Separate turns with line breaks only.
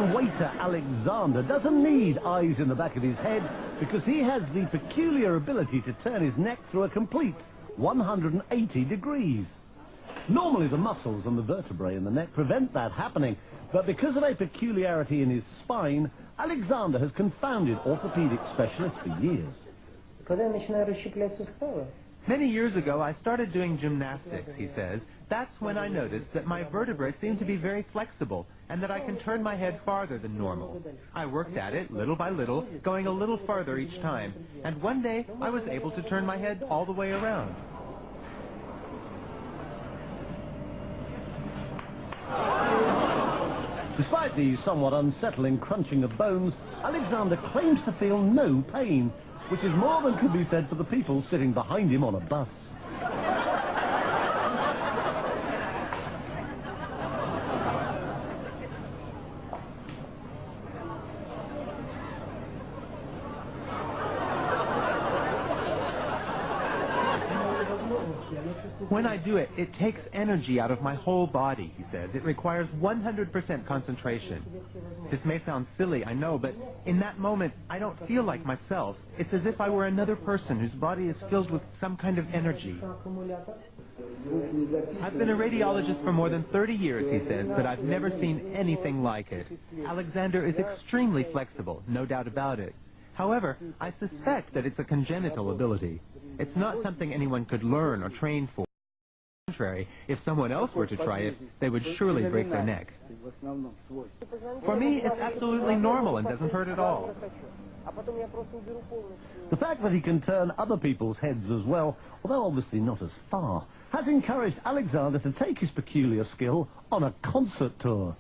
Russian waiter Alexander doesn't need eyes in the back of his head because he has the peculiar ability to turn his neck through a complete 180 degrees. Normally the muscles and the vertebrae in the neck prevent that happening, but because of a peculiarity in his spine, Alexander has confounded orthopedic specialists for years.
Many years ago, I started doing gymnastics, he says. That's when I noticed that my vertebrae seem to be very flexible and that I can turn my head farther than normal. I worked at it little by little, going a little farther each time, and one day I was able to turn my head all the way around.
Despite the somewhat unsettling crunching of bones, Alexander claims to feel no pain, which is more than could be said for the people sitting behind him on a bus.
When I do it, it takes energy out of my whole body, he says. It requires 100% concentration. This may sound silly, I know, but in that moment, I don't feel like myself. It's as if I were another person whose body is filled with some kind of energy. I've been a radiologist for more than 30 years, he says, but I've never seen anything like it. Alexander is extremely flexible, no doubt about it. However, I suspect that it's a congenital ability. It's not something anyone could learn or train for. On the contrary, if someone else were to try it, they would surely break their neck. For me, it's absolutely normal and doesn't hurt at all.
The fact that he can turn other people's heads as well, although obviously not as far, has encouraged Alexander to take his peculiar skill on a concert tour.